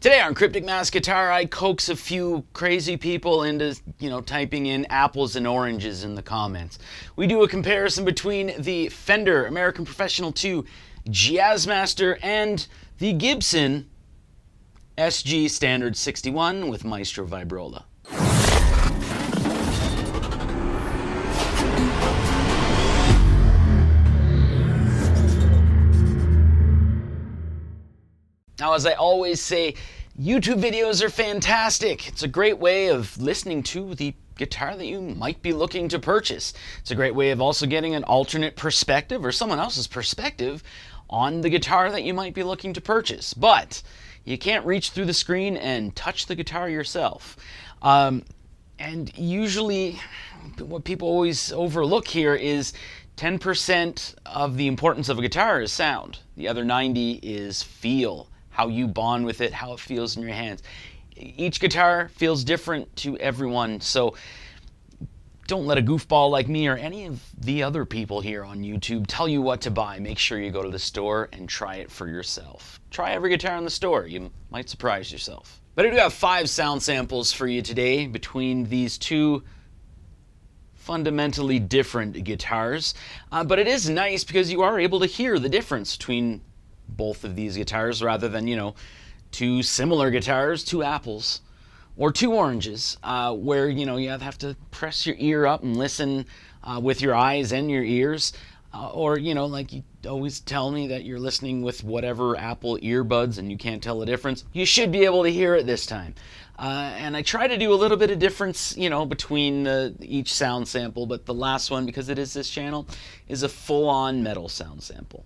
Today on Cryptic Mass Guitar, I coax a few crazy people into, typing in apples and oranges in the comments. We do a comparison between the Fender American Professional 2 Jazzmaster and the Gibson SG Standard 61 with Maestro Vibrola. Now, as I always say, YouTube videos are fantastic. It's a great way of listening to the guitar that you might be looking to purchase. It's a great way of also getting an alternate perspective or someone else's perspective on the guitar that you might be looking to purchase. But you can't reach through the screen and touch the guitar yourself. And usually what people always overlook here is 10% of the importance of a guitar is sound. The other 90% is feel. How you bond with it, how it feels in your hands. Each guitar feels different to everyone, so don't let a goofball like me or any of the other people here on YouTube tell you what to buy. Make sure you go to the store and try it for yourself. Try every guitar in the store. You might surprise yourself. But I do have 5 sound samples for you today between these two fundamentally different guitars. But it is nice because you are able to hear the difference between both of these guitars rather than, two similar guitars, 2 apples, or 2 oranges, where, you have to press your ear up and listen with your eyes and your ears, or, like you always tell me that you're listening with whatever Apple earbuds and you can't tell the difference. You should be able to hear it this time. And I try to do a little bit of difference, between each sound sample, but the last one, because it is this channel, is a full-on metal sound sample.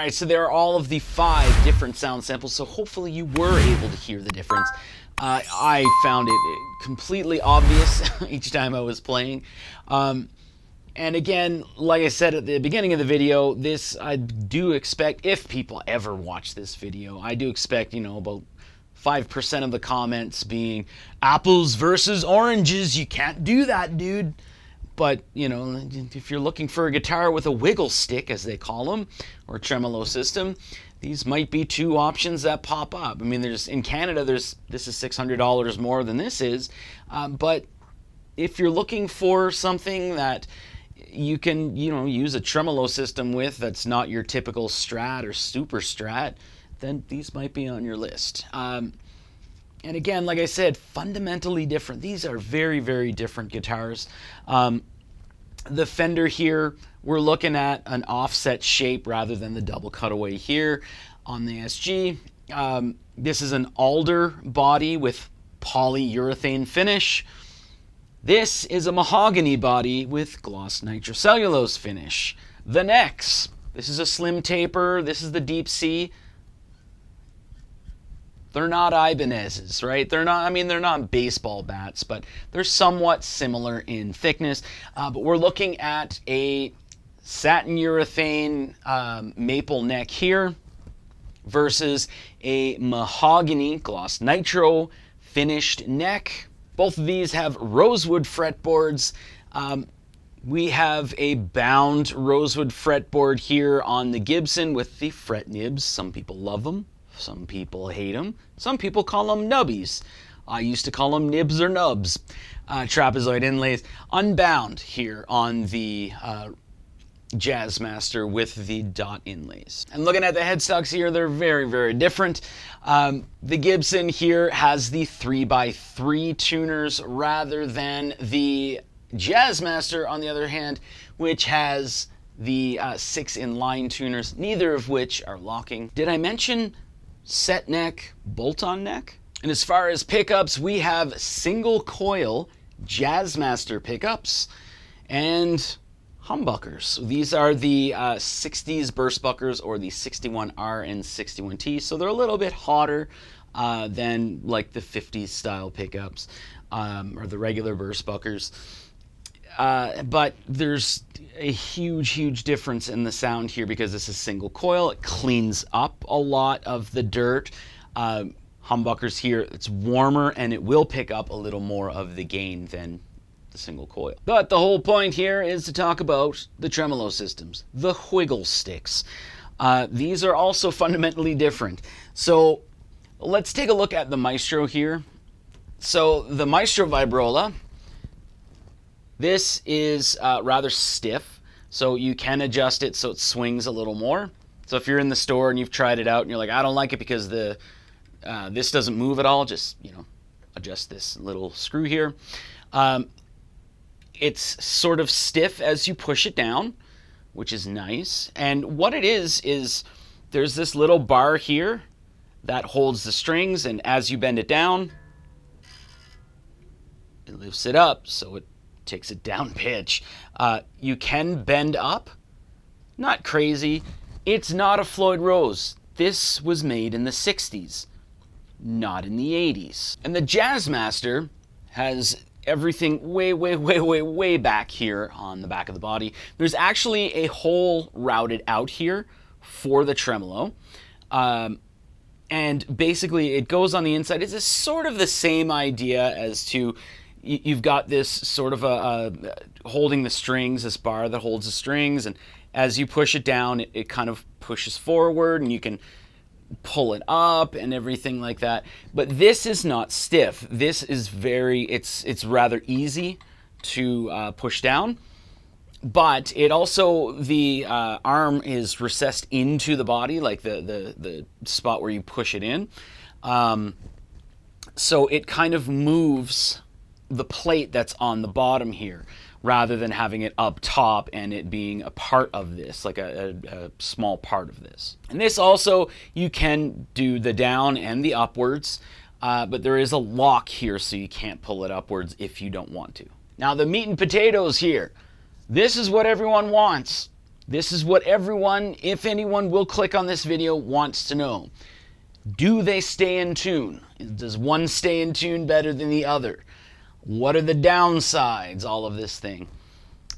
right, so there are all of the 5 different sound samples, so hopefully you were able to hear the difference. I found it completely obvious each time I was playing. And again, like I said at the beginning of the video, this I do expect, if people ever watch this video, I do expect, you know, about 5% of the comments being apples versus oranges. You can't do that, dude. But, you know, if you're looking for a guitar with a wiggle stick, as they call them, or a tremolo system, these might be 2 options that pop up. I mean, there's in Canada, this is $600 more than this is. But if you're looking for something that you can, you know, use a tremolo system with that's not your typical Strat or Super Strat, then these might be on your list. And again, like I said, fundamentally different. These are very, very different guitars. The Fender here, we're looking at an offset shape rather than the double cutaway here on the SG. This is an alder body with polyurethane finish. This is a mahogany body with gloss nitrocellulose finish. The necks, this is a slim taper, this is the deep C. They're not Ibanez's, right? They're not, I mean, they're not baseball bats, but they're somewhat similar in thickness. But we're looking at a satin urethane maple neck here versus a mahogany gloss nitro finished neck. Both of these have rosewood fretboards. We have a bound rosewood fretboard here on the Gibson with the fret nibs. Some people love them. Some people hate them. Some people call them nubbies. I used to call them nibs or nubs. Trapezoid inlays. Unbound here on the Jazzmaster with the dot inlays. And looking at the headstocks here, they're very, very different. The Gibson here has the 3x3 tuners rather than the Jazzmaster, on the other hand, which has the 6-in-line tuners, neither of which are locking. Did I mention set neck, bolt-on neck? And as far as pickups, we have single coil Jazzmaster pickups and humbuckers. So these are the 60s burst buckers, or the 61R and 61T. So they're a little bit hotter than like the 50s style pickups or the regular burst buckers. But there's a huge difference in the sound here because this is single coil. It cleans up a lot of the dirt. Humbuckers here, it's warmer and it will pick up a little more of the gain than the single coil. But the whole point here is to talk about the tremolo systems, the wiggle sticks. These are also fundamentally different. So let's take a look at the Maestro here. So the Maestro Vibrola, this is rather stiff, so you can adjust it so it swings a little more. So if you're in the store and you've tried it out and you're like, I don't like it because the this doesn't move at all, just, you know, adjust this little screw here. It's sort of stiff as you push it down, which is nice. And what it is there's this little bar here that holds the strings, and as you bend it down, it lifts it up, so it takes it down pitch. You can bend up, not crazy. It's not a Floyd Rose. This was made in the 60s, not in the 80s. And the Jazzmaster has everything way back here on the back of the body. There's actually a hole routed out here for the tremolo. And basically it goes on the inside. It's sort of the same idea as to, you've got this sort of a holding the strings, this bar that holds the strings, and as you push it down, it kind of pushes forward, and you can pull it up and everything like that. But this is not stiff. This is it's rather easy to push down. But it also, the arm is recessed into the body, like the spot where you push it in. So it kind of moves the plate that's on the bottom here, rather than having it up top and it being a part of this, like a small part of this. And this also, you can do the down and the upwards, but there is a lock here, so you can't pull it upwards if you don't want to. Now the meat and potatoes here. This is what everyone wants. This is what everyone, if anyone will click on this video, wants to know. Do they stay in tune? Does one stay in tune better than the other? What are the downsides? All of this thing.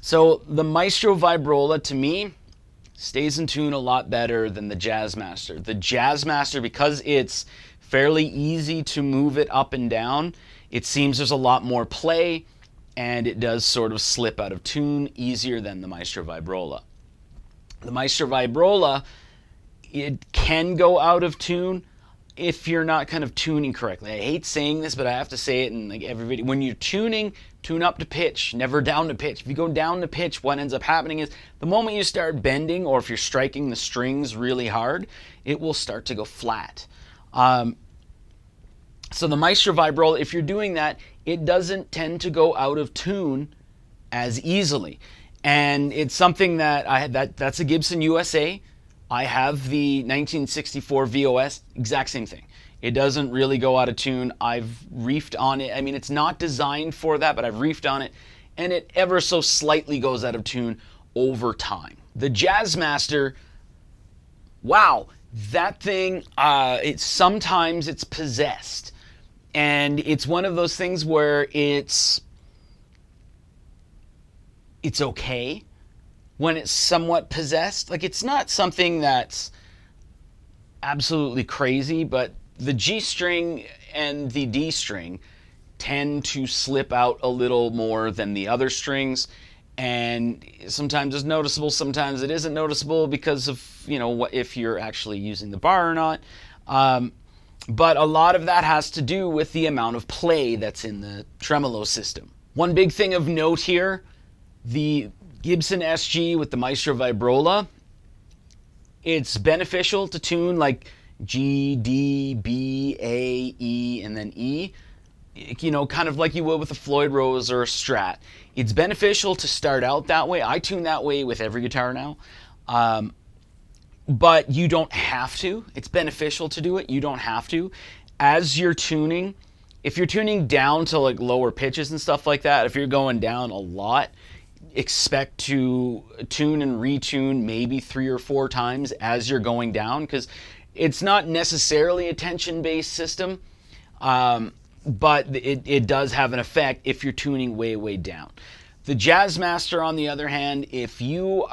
So the Maestro Vibrola, to me, stays in tune a lot better than the Jazzmaster. The Jazzmaster, because it's fairly easy to move it up and down, it seems there's a lot more play, and it does sort of slip out of tune easier than the Maestro Vibrola. The Maestro Vibrola, it can go out of tune if you're not kind of tuning correctly. I hate saying this, but I have to say it in like every video. When you're tuning, tune up to pitch, never down to pitch. If you go down to pitch, what ends up happening is the moment you start bending, or if you're striking the strings really hard, it will start to go flat. So the Maestro Vibrola, if you're doing that, it doesn't tend to go out of tune as easily. And it's something that I had, that's a Gibson USA. I have the 1964 VOS, exact same thing. It doesn't really go out of tune. I've reefed on it. I mean, it's not designed for that, but I've reefed on it, and it ever so slightly goes out of tune over time. The Jazzmaster, wow, that thing, sometimes it's possessed. And it's one of those things where it's okay when it's somewhat possessed. Like, it's not something that's absolutely crazy, but the G string and the D string tend to slip out a little more than the other strings, and sometimes it's noticeable, sometimes it isn't noticeable because of, you know, what if you're actually using the bar or not. But a lot of that has to do with the amount of play that's in the tremolo system. One big thing of note here, the Gibson SG with the Maestro Vibrola, it's beneficial to tune like G, D, B, A, E, and then E. You know, kind of like you would with a Floyd Rose or a Strat. It's beneficial to start out that way. I tune that way with every guitar now. But you don't have to. It's beneficial to do it. You don't have to. As you're tuning, if you're tuning down to like lower pitches and stuff like that, if you're going down a lot, expect to tune and retune maybe 3 or 4 times as you're going down, because it's not necessarily a tension-based system, but it does have an effect if you're tuning way, way down. The Jazzmaster, on the other hand, if you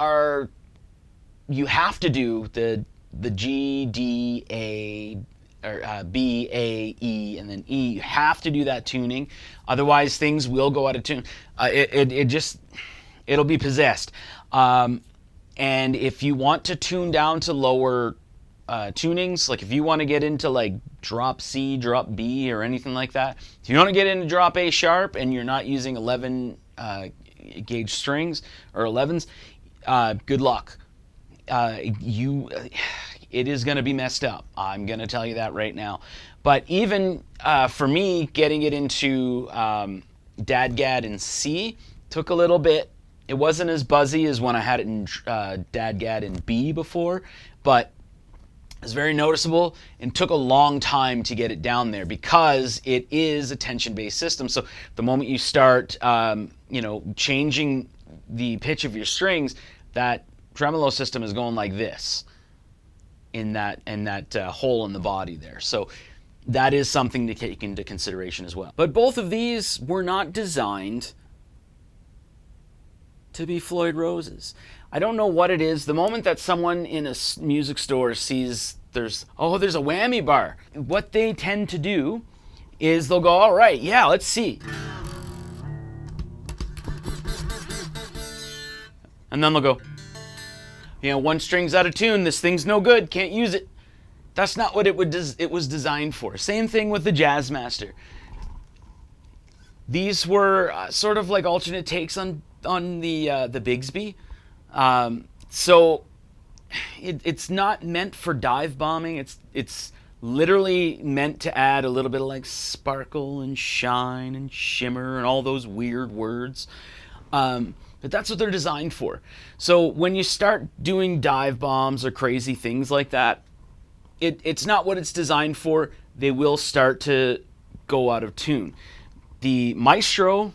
have to do the G, D, A, or B, A, E, and then E. You have to do that tuning, otherwise things will go out of tune. It'll be possessed. And if you want to tune down to lower tunings, like if you want to get into like drop C, drop B, or anything like that, if you want to get into drop A sharp and you're not using 11 gauge strings or 11s, good luck. It is going to be messed up. I'm going to tell you that right now. But even for me, getting it into DADGAD in C took a little bit. It wasn't as buzzy as when I had it in DADGAD in B before, but it was very noticeable and took a long time to get it down there because it is a tension-based system. So the moment you start, changing the pitch of your strings, that tremolo system is going like this in that hole in the body there. So that is something to take into consideration as well. But both of these were not designed to be Floyd Roses. I don't know what it is. The moment that someone in a music store sees there's a whammy bar, what they tend to do is they'll go, all right, yeah, let's see. And then they'll go, one string's out of tune, this thing's no good, can't use it. That's not what it was designed for. Same thing with the Jazzmaster. These were sort of like alternate takes on the Bigsby. So it's not meant for dive bombing. It's literally meant to add a little bit of like sparkle and shine and shimmer and all those weird words. But that's what they're designed for. So when you start doing dive bombs or crazy things like that, it's not what it's designed for. They will start to go out of tune. The Maestro,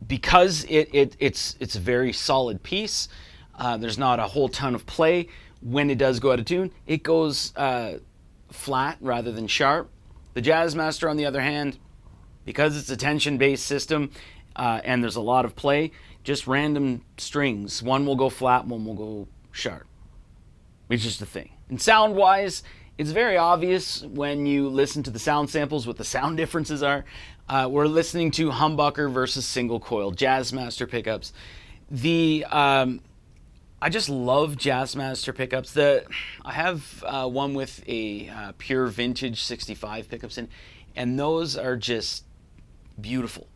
because it's a very solid piece, There's not a whole ton of play. When it does go out of tune, it goes flat rather than sharp. The Jazzmaster, on the other hand, because it's a tension-based system and there's a lot of play, just random strings. One will go flat, one will go sharp. It's just a thing. And sound-wise, it's very obvious when you listen to the sound samples what the sound differences are. We're listening to humbucker versus single coil Jazzmaster pickups. I just love Jazzmaster pickups. I have one with a pure vintage 65 pickups in, and those are just beautiful.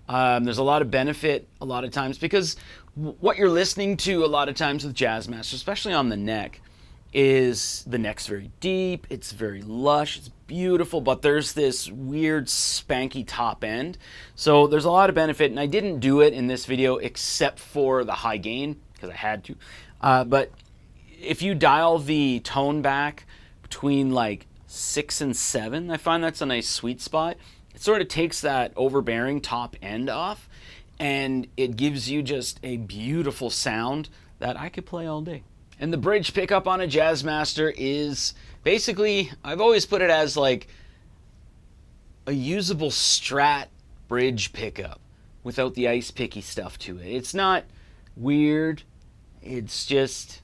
There's a lot of benefit a lot of times because what you're listening to a lot of times with Jazzmaster, especially on the neck, is the neck's very deep, it's very lush, it's beautiful, but there's this weird spanky top end. So there's a lot of benefit, and I didn't do it in this video except for the high gain because I had to. But if you dial the tone back between like 6 and 7, I find that's a nice sweet spot. It sort of takes that overbearing top end off, and it gives you just a beautiful sound that I could play all day. And the bridge pickup on a Jazzmaster is basically, I've always put it as like a usable Strat bridge pickup without the ice picky stuff to it. It's not weird. It's just,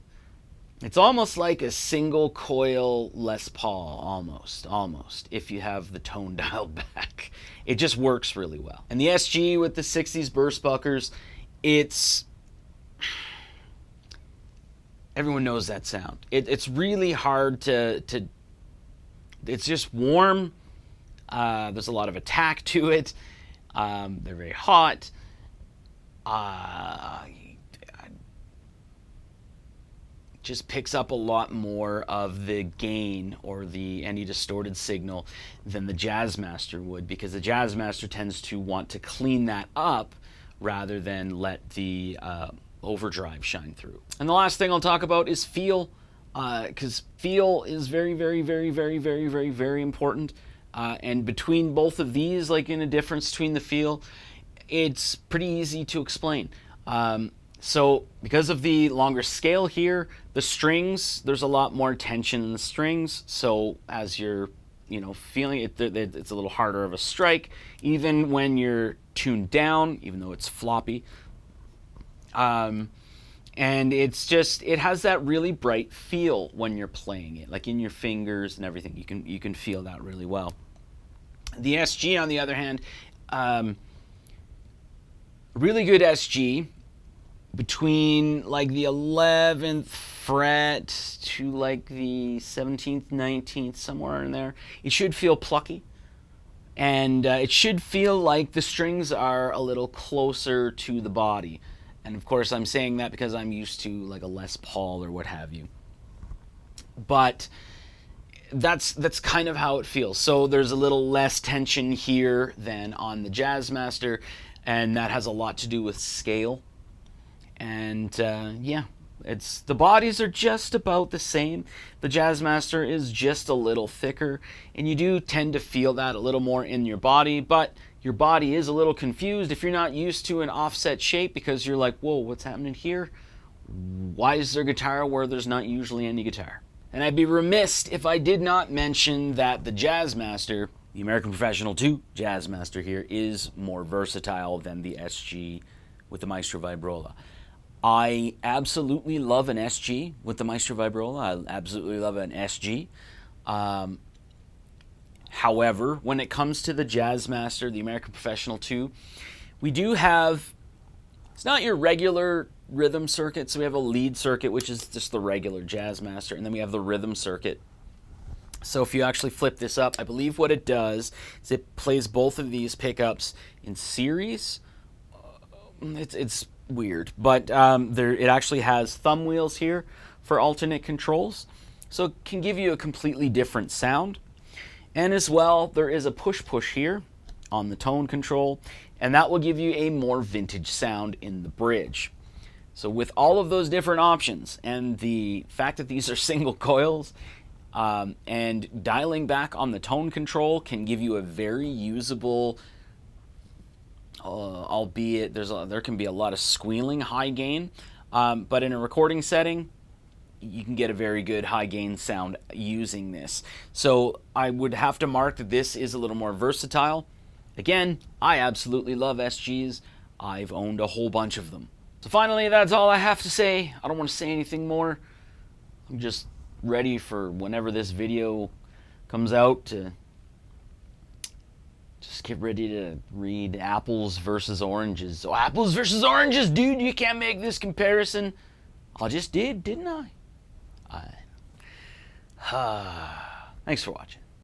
it's almost like a single coil Les Paul, almost, if you have the tone dialed back. It just works really well. And the SG with the 60s burst buckers, everyone knows that sound. It's really hard to it's just warm. There's a lot of attack to it. They're very hot. Just picks up a lot more of the gain or any distorted signal than the Jazzmaster would, because the Jazzmaster tends to want to clean that up rather than let the overdrive shine through. And the last thing I'll talk about is feel, because feel is very, very, very, very, very, very, very important. And between both of these, like in a difference between the feel, it's pretty easy to explain. So because of the longer scale here, the strings, there's a lot more tension in the strings. So as you're, feeling it, it's a little harder of a strike, even when you're tuned down, even though it's floppy. And it's just, it has that really bright feel when you're playing it, like in your fingers and everything. You can feel that really well. The SG, on the other hand, really good SG. Between like the 11th fret to like the 17th, 19th, somewhere in there, it should feel plucky. And it should feel like the strings are a little closer to the body. And of course I'm saying that because I'm used to like a Les Paul or what have you. But that's kind of how it feels. So there's a little less tension here than on the Jazzmaster, and that has a lot to do with scale. And yeah, the bodies are just about the same. The Jazzmaster is just a little thicker, and you do tend to feel that a little more in your body, but your body is a little confused if you're not used to an offset shape, because you're like, whoa, what's happening here? Why is there guitar where there's not usually any guitar? And I'd be remiss if I did not mention that the Jazzmaster, the American Professional 2 Jazzmaster here, is more versatile than the SG with the Maestro Vibrola. I absolutely love an SG with the Maestro Vibrola. I absolutely love an SG. However, when it comes to the Jazzmaster, the American Professional 2, we do have, it's not your regular rhythm circuit. So we have a lead circuit, which is just the regular Jazzmaster, and then we have the rhythm circuit. So if you actually flip this up, I believe what it does is it plays both of these pickups in series. It's weird, but it actually has thumb wheels here for alternate controls, so it can give you a completely different sound. And as well, there is a push here on the tone control, and that will give you a more vintage sound in the bridge. So with all of those different options and the fact that these are single coils, and dialing back on the tone control can give you a very usable, albeit there can be a lot of squealing high gain. But in a recording setting, you can get a very good high gain sound using this. So I would have to mark that this is a little more versatile. Again, I absolutely love SGs. I've owned a whole bunch of them. So finally, that's all I have to say. I don't want to say anything more. I'm just ready for whenever this video comes out to just get ready to read apples versus oranges. So apples versus oranges, dude, you can't make this comparison. I just did, didn't I? Thanks for watching.